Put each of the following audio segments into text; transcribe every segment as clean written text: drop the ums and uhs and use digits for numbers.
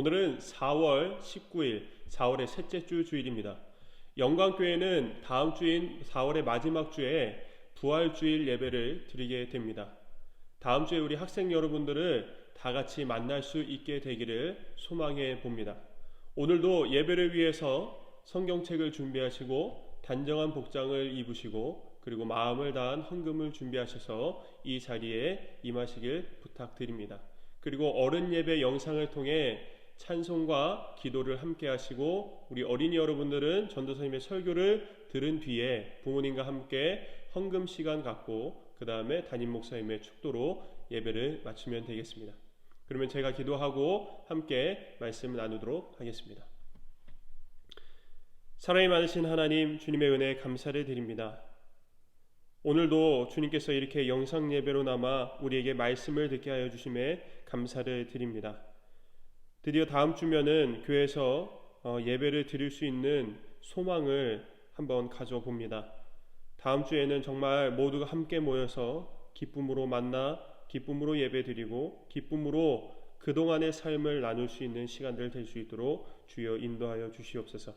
오늘은 4월 19일, 4월의 셋째 주 주일입니다. 영광교회는 다음 주인 4월의 마지막 주에 부활주일 예배를 드리게 됩니다. 다음 주에 우리 학생 여러분들을 다 같이 만날 수 있게 되기를 소망해 봅니다. 오늘도 예배를 위해서 성경책을 준비하시고 단정한 복장을 입으시고 그리고 마음을 다한 헌금을 준비하셔서 이 자리에 임하시길 부탁드립니다. 그리고 어른 예배 영상을 통해 찬송과 기도를 함께 하시고 우리 어린이 여러분들은 전도사님의 설교를 들은 뒤에 부모님과 함께 헌금 시간 갖고 그 다음에 담임 목사님의 축도로 예배를 마치면 되겠습니다. 그러면 제가 기도하고 함께 말씀을 나누도록 하겠습니다. 사랑이 많으신 하나님, 주님의 은혜에 감사를 드립니다. 오늘도 주님께서 이렇게 영상 예배로 남아 우리에게 말씀을 듣게 하여 주심에 감사를 드립니다. 드디어 다음 주면은 교회에서 예배를 드릴 수 있는 소망을 한번 가져봅니다. 다음 주에는 정말 모두가 함께 모여서 기쁨으로 만나 기쁨으로 예배 드리고 기쁨으로 그동안의 삶을 나눌 수 있는 시간들 될 수 있도록 주여 인도하여 주시옵소서.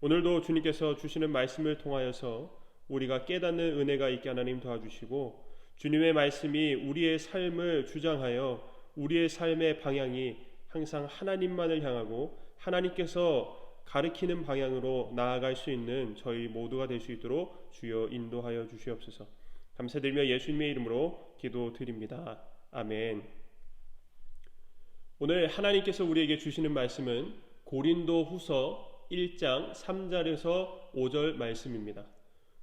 오늘도 주님께서 주시는 말씀을 통하여서 우리가 깨닫는 은혜가 있게 하나님 도와주시고 주님의 말씀이 우리의 삶을 주장하여 우리의 삶의 방향이 항상 하나님만을 향하고 하나님께서 가르치는 방향으로 나아갈 수 있는 저희 모두가 될 수 있도록 주여 인도하여 주시옵소서. 감사드리며 예수님의 이름으로 기도드립니다. 아멘. 오늘 하나님께서 우리에게 주시는 말씀은 고린도후서 1장 3절에서 5절 말씀입니다.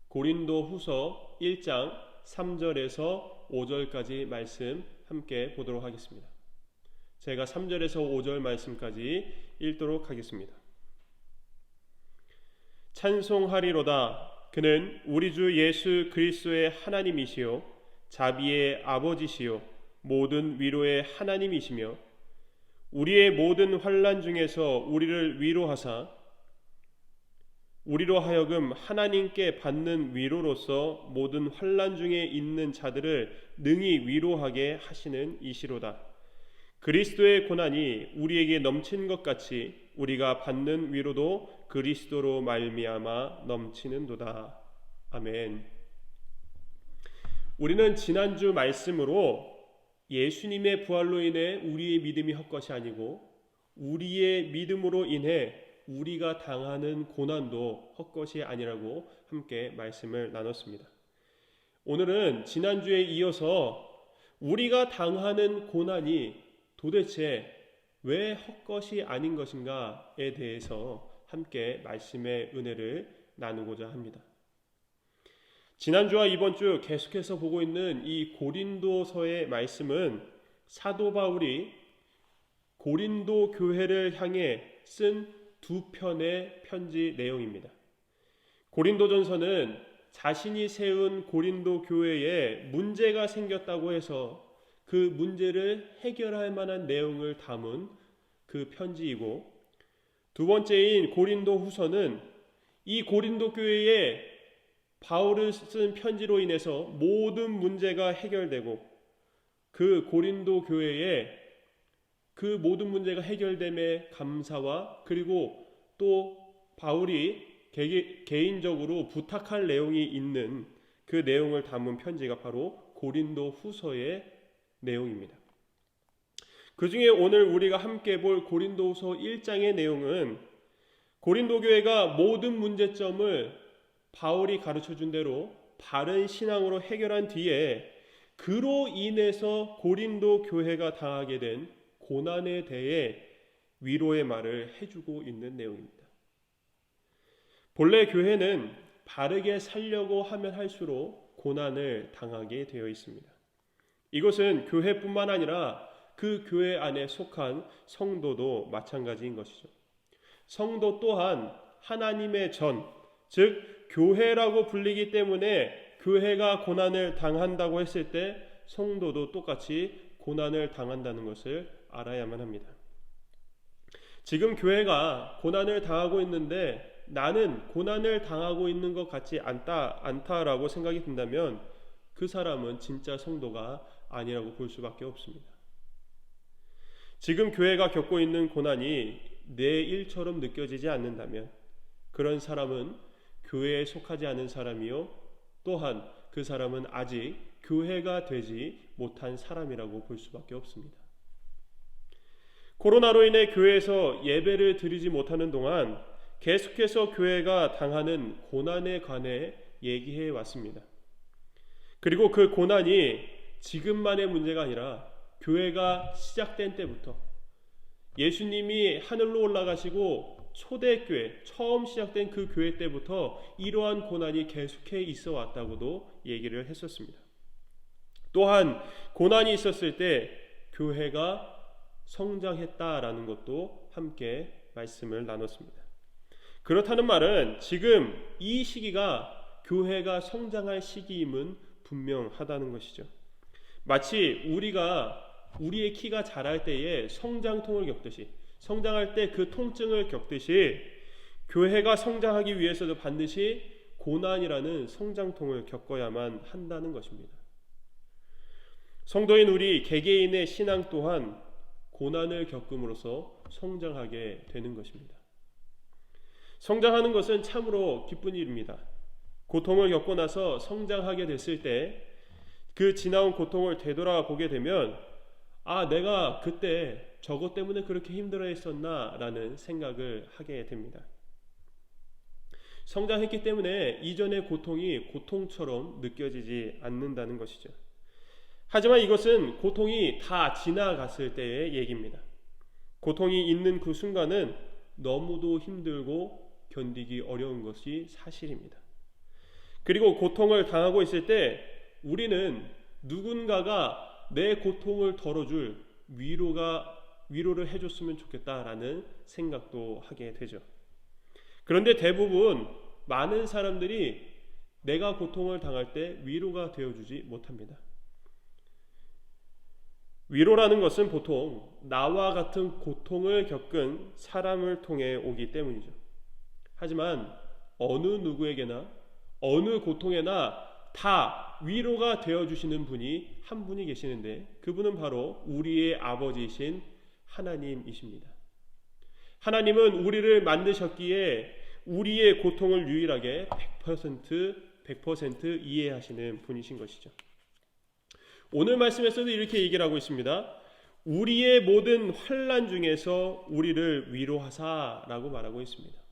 고린도후서 1장 3절에서 5절까지 말씀 함께 보도록 하겠습니다. 제가 3절에서 5절 말씀까지 읽도록 하겠습니다. 찬송하리로다. 그는 우리 주 예수 그리스도의 하나님이시요 자비의 아버지시요 모든 위로의 하나님이시며 우리의 모든 환난 중에서 우리를 위로하사 우리로 하여금 하나님께 받는 위로로서 모든 환난 중에 있는 자들을 능히 위로하게 하시는 이시로다. 그리스도의 고난이 우리에게 넘친 것 같이 우리가 받는 위로도 그리스도로 말미암아 넘치는도다. 아멘. 우리는 지난주 말씀으로 예수님의 부활로 인해 우리의 믿음이 헛것이 아니고 우리의 믿음으로 인해 우리가 당하는 고난도 헛것이 아니라고 함께 말씀을 나눴습니다. 오늘은 지난주에 이어서 우리가 당하는 고난이 도대체 왜 헛것이 아닌 것인가에 대해서 함께 말씀의 은혜를 나누고자 합니다. 지난주와 이번 주 계속해서 보고 있는 이 고린도서의 말씀은 사도 바울이 고린도 교회를 향해 쓴 두 편의 편지 내용입니다. 고린도전서는 자신이 세운 고린도 교회에 문제가 생겼다고 해서 그 문제를 해결할 만한 내용을 담은 그 편지이고, 두 번째인 고린도 후서는 이 고린도 교회에 바울을 쓴 편지로 인해서 모든 문제가 해결되고 그 고린도 교회에 그 모든 문제가 해결됨에 감사와 그리고 또 바울이 개인적으로 부탁할 내용이 있는 그 내용을 담은 편지가 바로 고린도 후서의 내용입니다. 그 중에 오늘 우리가 함께 볼 고린도후서 1장의 내용은 고린도 교회가 모든 문제점을 바울이 가르쳐준 대로 바른 신앙으로 해결한 뒤에 그로 인해서 고린도 교회가 당하게 된 고난에 대해 위로의 말을 해주고 있는 내용입니다. 본래 교회는 바르게 살려고 하면 할수록 고난을 당하게 되어 있습니다. 이것은 교회뿐만 아니라 그 교회 안에 속한 성도도 마찬가지인 것이죠. 성도 또한 하나님의 전, 즉 교회라고 불리기 때문에 교회가 고난을 당한다고 했을 때 성도도 똑같이 고난을 당한다는 것을 알아야만 합니다. 지금 교회가 고난을 당하고 있는데 나는 고난을 당하고 있는 것 같지 않다라고 생각이 든다면 그 사람은 진짜 성도가 아니라고 볼 수밖에 없습니다. 지금 교회가 겪고 있는 고난이 내 일처럼 느껴지지 않는다면 그런 사람은 교회에 속하지 않은 사람이요, 또한 그 사람은 아직 교회가 되지 못한 사람이라고 볼 수밖에 없습니다. 코로나로 인해 교회에서 예배를 드리지 못하는 동안 계속해서 교회가 당하는 고난에 관해 얘기해 왔습니다. 그리고 그 고난이 지금만의 문제가 아니라 교회가 시작된 때부터, 예수님이 하늘로 올라가시고 초대교회, 처음 시작된 그 교회 때부터 이러한 고난이 계속해 있어 왔다고도 얘기를 했었습니다. 또한 고난이 있었을 때 교회가 성장했다라는 것도 함께 말씀을 나눴습니다. 그렇다는 말은 지금 이 시기가 교회가 성장할 시기임은 분명하다는 것이죠. 마치 우리의 키가 자랄 때에 성장통을 겪듯이, 성장할 때 그 통증을 겪듯이 교회가 성장하기 위해서도 반드시 고난이라는 성장통을 겪어야만 한다는 것입니다. 성도인 우리 개개인의 신앙 또한 고난을 겪음으로써 성장하게 되는 것입니다. 성장하는 것은 참으로 기쁜 일입니다. 고통을 겪고 나서 성장하게 됐을 때 그 지나온 고통을 되돌아보게 되면 내가 그때 저것 때문에 그렇게 힘들어했었나 라는 생각을 하게 됩니다. 성장했기 때문에 이전의 고통이 고통처럼 느껴지지 않는다는 것이죠. 하지만 이것은 고통이 다 지나갔을 때의 얘기입니다. 고통이 있는 그 순간은 너무도 힘들고 견디기 어려운 것이 사실입니다. 그리고 고통을 당하고 있을 때 우리는 누군가가 내 고통을 덜어줄 위로를 해줬으면 좋겠다라는 생각도 하게 되죠. 그런데 대부분 많은 사람들이 내가 고통을 당할 때 위로가 되어주지 못합니다. 위로라는 것은 보통 나와 같은 고통을 겪은 사람을 통해 오기 때문이죠. 하지만 어느 누구에게나 어느 고통에나 다 위로가 되어주시는 분이 한 분이 계시는데 그분은 바로 우리의 아버지이신 하나님이십니다. 하나님은 우리를 만드셨기에 우리의 고통을 유일하게 100% 이해하시는 분이신 것이죠. 오늘 말씀에서도 이렇게 얘기를 하고 있습니다. 우리의 모든 환난 중에서 우리를 위로하사라고 말하고 있습니다.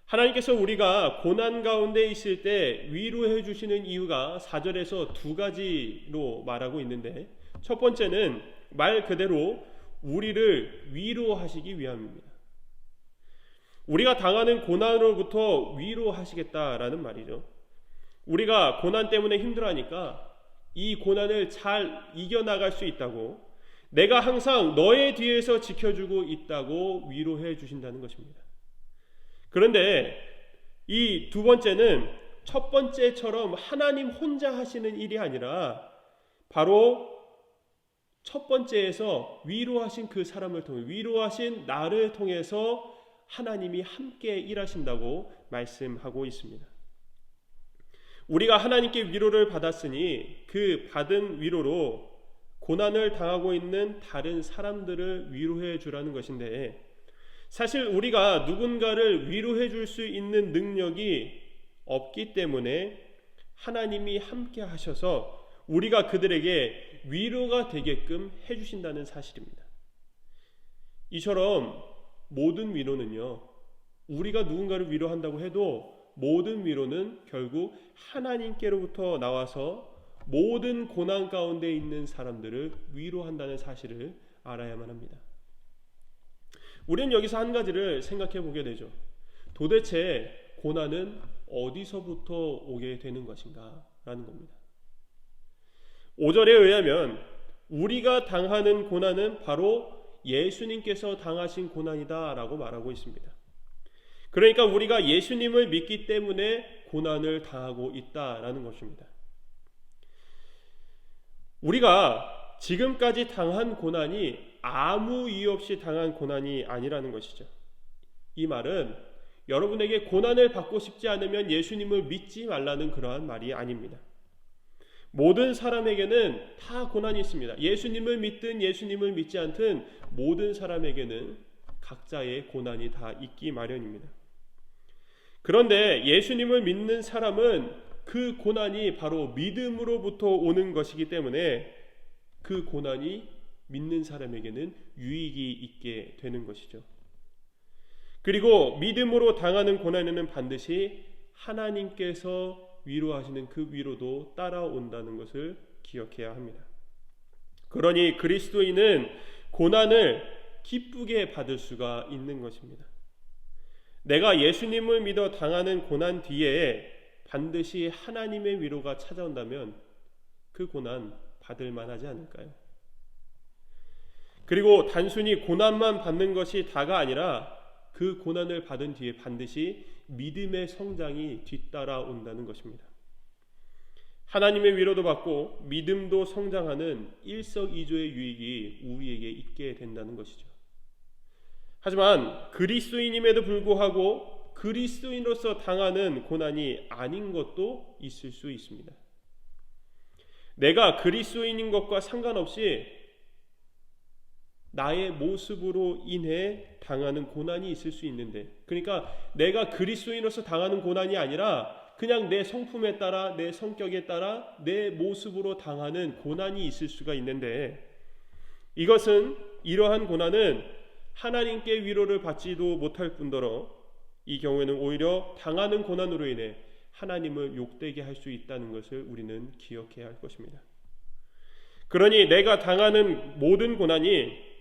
하나님께서 우리가 고난 가운데 있을 때 위로해 주시는 이유가 4절에서 두 가지로 말하고 있는데, 첫 번째는 말 그대로 우리를 위로하시기 위함입니다. 우리가 당하는 고난으로부터 위로하시겠다라는 말이죠. 우리가 고난 때문에 힘들어하니까 이 고난을 잘 이겨나갈 수 있다고, 내가 항상 너의 뒤에서 지켜주고 있다고 위로해 주신다는 것입니다. 그런데 이 두 번째는 첫 번째처럼 하나님 혼자 하시는 일이 아니라 바로 첫 번째에서 위로하신 그 사람을 통해, 위로하신 나를 통해서 하나님이 함께 일하신다고 말씀하고 있습니다. 우리가 하나님께 위로를 받았으니 그 받은 위로로 고난을 당하고 있는 다른 사람들을 위로해 주라는 것인데, 사실 우리가 누군가를 위로해 줄 수 있는 능력이 없기 때문에 하나님이 함께 하셔서 우리가 그들에게 위로가 되게끔 해주신다는 사실입니다. 이처럼 모든 위로는요, 우리가 누군가를 위로한다고 해도 모든 위로는 결국 하나님께로부터 나와서 모든 고난 가운데 있는 사람들을 위로한다는 사실을 알아야만 합니다. 우리는 여기서 한 가지를 생각해 보게 되죠. 도대체 고난은 어디서부터 오게 되는 것인가 라는 겁니다. 5절에 의하면 우리가 당하는 고난은 바로 예수님께서 당하신 고난이다 라고 말하고 있습니다. 그러니까 우리가 예수님을 믿기 때문에 고난을 당하고 있다라는 것입니다. 우리가 지금까지 당한 고난이 아무 이유 없이 당한 고난이 아니라는 것이죠. 이 말은 여러분에게 고난을 받고 싶지 않으면 예수님을 믿지 말라는 그러한 말이 아닙니다. 모든 사람에게는 다 고난이 있습니다. 예수님을 믿든 예수님을 믿지 않든 모든 사람에게는 각자의 고난이 다 있기 마련입니다. 그런데 예수님을 믿는 사람은 그 고난이 바로 믿음으로부터 오는 것이기 때문에 그 고난이 믿는 사람에게는 유익이 있게 되는 것이죠. 그리고 믿음으로 당하는 고난에는 반드시 하나님께서 위로하시는 그 위로도 따라온다는 것을 기억해야 합니다. 그러니 그리스도인은 고난을 기쁘게 받을 수가 있는 것입니다. 내가 예수님을 믿어 당하는 고난 뒤에 반드시 하나님의 위로가 찾아온다면 그 고난 받을 만하지 않을까요? 그리고 단순히 고난만 받는 것이 다가 아니라 그 고난을 받은 뒤에 반드시 믿음의 성장이 뒤따라온다는 것입니다. 하나님의 위로도 받고 믿음도 성장하는 일석이조의 유익이 우리에게 있게 된다는 것이죠. 하지만 그리스도인임에도 불구하고 그리스도인으로서 당하는 고난이 아닌 것도 있을 수 있습니다. 내가 그리스도인인 것과 상관없이 나의 모습으로 인해 당하는 고난이 있을 수 있는데, 그러니까 내가 그리스도인으로서 당하는 고난이 아니라 그냥 내 성품에 따라, 내 성격에 따라, 내 모습으로 당하는 고난이 있을 수가 있는데, 이러한 고난은 하나님께 위로를 받지도 못할 뿐더러 이 경우에는 오히려 당하는 고난으로 인해 하나님을 욕되게 할 수 있다는 것을 우리는 기억해야 할 것입니다. 그러니 내가 당하는 모든 고난이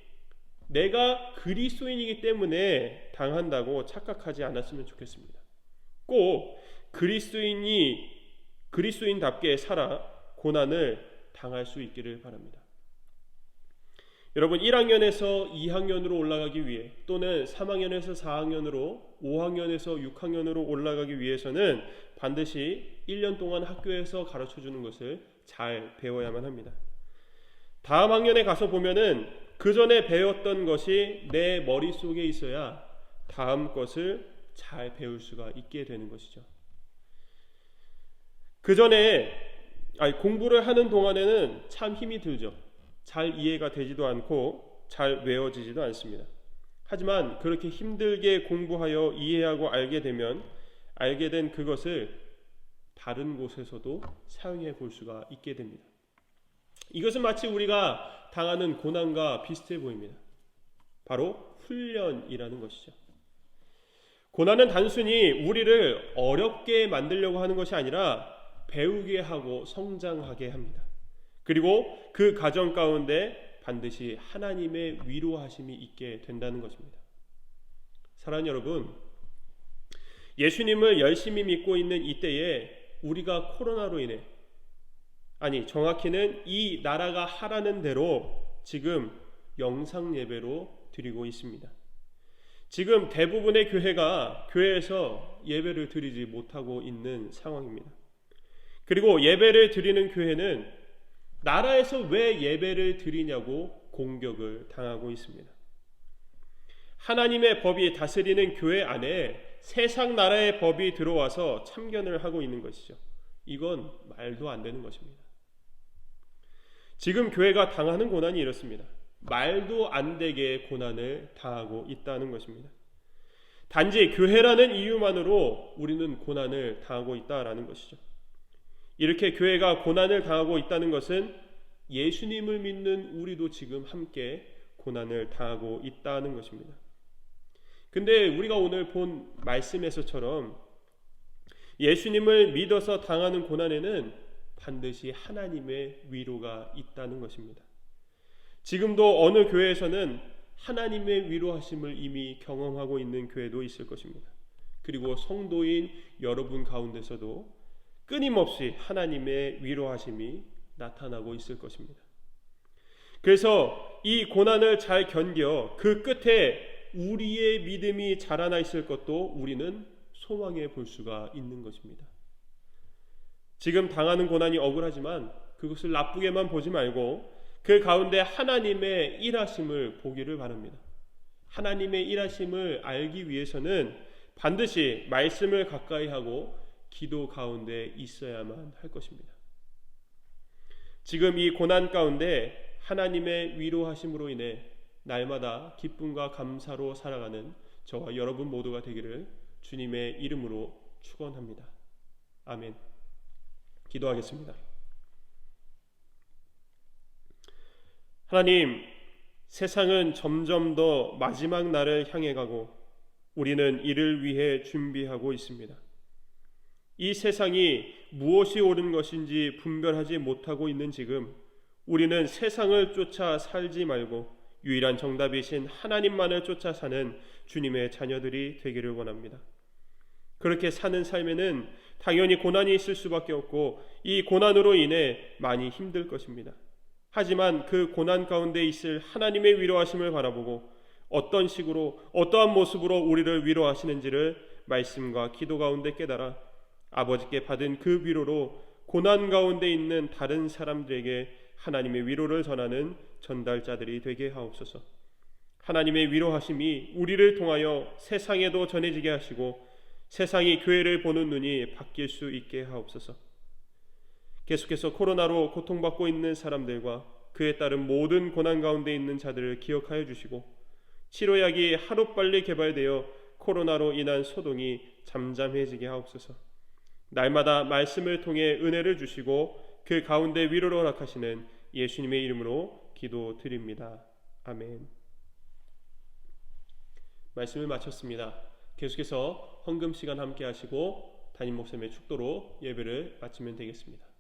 내가 그리스도인이기 때문에 당한다고 착각하지 않았으면 좋겠습니다. 꼭 그리스도인답게 살아 고난을 당할 수 있기를 바랍니다. 여러분, 1학년에서 2학년으로 올라가기 위해, 또는 3학년에서 4학년으로, 5학년에서 6학년으로 올라가기 위해서는 반드시 1년 동안 학교에서 가르쳐주는 것을 잘 배워야만 합니다. 다음 학년에 가서 보면은 그 전에 배웠던 것이 내 머릿속에 있어야 다음 것을 잘 배울 수가 있게 되는 것이죠. 그 전에 공부를 하는 동안에는 참 힘이 들죠. 잘 이해가 되지도 않고 잘 외워지지도 않습니다. 하지만 그렇게 힘들게 공부하여 이해하고 알게 된 그것을 다른 곳에서도 사용해 볼 수가 있게 됩니다. 이것은 마치 우리가 당하는 고난과 비슷해 보입니다. 바로 훈련이라는 것이죠. 고난은 단순히 우리를 어렵게 만들려고 하는 것이 아니라 배우게 하고 성장하게 합니다. 그리고 그 과정 가운데 반드시 하나님의 위로하심이 있게 된다는 것입니다. 사랑하는 여러분, 예수님을 열심히 믿고 있는 이때에 우리가 코로나로 인해, 정확히는 이 나라가 하라는 대로 지금 영상 예배로 드리고 있습니다. 지금 대부분의 교회에서 예배를 드리지 못하고 있는 상황입니다. 그리고 예배를 드리는 교회는 나라에서 왜 예배를 드리냐고 공격을 당하고 있습니다. 하나님의 법이 다스리는 교회 안에 세상 나라의 법이 들어와서 참견을 하고 있는 것이죠. 이건 말도 안 되는 것입니다. 지금 교회가 당하는 고난이 이렇습니다. 말도 안 되게 고난을 당하고 있다는 것입니다. 단지 교회라는 이유만으로 우리는 고난을 당하고 있다라는 것이죠. 이렇게 교회가 고난을 당하고 있다는 것은 예수님을 믿는 우리도 지금 함께 고난을 당하고 있다는 것입니다. 근데 우리가 오늘 본 말씀에서처럼 예수님을 믿어서 당하는 고난에는 반드시 하나님의 위로가 있다는 것입니다. 지금도 어느 교회에서는 하나님의 위로하심을 이미 경험하고 있는 교회도 있을 것입니다. 그리고 성도인 여러분 가운데서도 끊임없이 하나님의 위로하심이 나타나고 있을 것입니다. 그래서 이 고난을 잘 견뎌 그 끝에 우리의 믿음이 자라나 있을 것도 우리는 소망해 볼 수가 있는 것입니다. 지금 당하는 고난이 억울하지만 그것을 나쁘게만 보지 말고 그 가운데 하나님의 일하심을 보기를 바랍니다. 하나님의 일하심을 알기 위해서는 반드시 말씀을 가까이 하고 기도 가운데 있어야만 할 것입니다. 지금 이 고난 가운데 하나님의 위로하심으로 인해 날마다 기쁨과 감사로 살아가는 저와 여러분 모두가 되기를 주님의 이름으로 축원합니다. 아멘. 기도하겠습니다. 하나님, 세상은 점점 더 마지막 날을 향해 가고 우리는 이를 위해 준비하고 있습니다. 이 세상이 무엇이 옳은 것인지 분별하지 못하고 있는 지금 우리는 세상을 쫓아 살지 말고 유일한 정답이신 하나님만을 쫓아 사는 주님의 자녀들이 되기를 원합니다. 그렇게 사는 삶에는 당연히 고난이 있을 수밖에 없고 이 고난으로 인해 많이 힘들 것입니다. 하지만 그 고난 가운데 있을 하나님의 위로하심을 바라보고 어떤 식으로 어떠한 모습으로 우리를 위로하시는지를 말씀과 기도 가운데 깨달아 아버지께 받은 그 위로로 고난 가운데 있는 다른 사람들에게 하나님의 위로를 전하는 전달자들이 되게 하옵소서. 하나님의 위로하심이 우리를 통하여 세상에도 전해지게 하시고 세상이 교회를 보는 눈이 바뀔 수 있게 하옵소서. 계속해서 코로나로 고통받고 있는 사람들과 그에 따른 모든 고난 가운데 있는 자들을 기억하여 주시고 치료약이 하루빨리 개발되어 코로나로 인한 소동이 잠잠해지게 하옵소서. 날마다 말씀을 통해 은혜를 주시고 그 가운데 위로를 허락하시는 예수님의 이름으로 기도드립니다. 아멘. 말씀을 마쳤습니다. 계속해서 헌금 시간 함께 하시고 담임 목사님의 축도로 예배를 마치면 되겠습니다.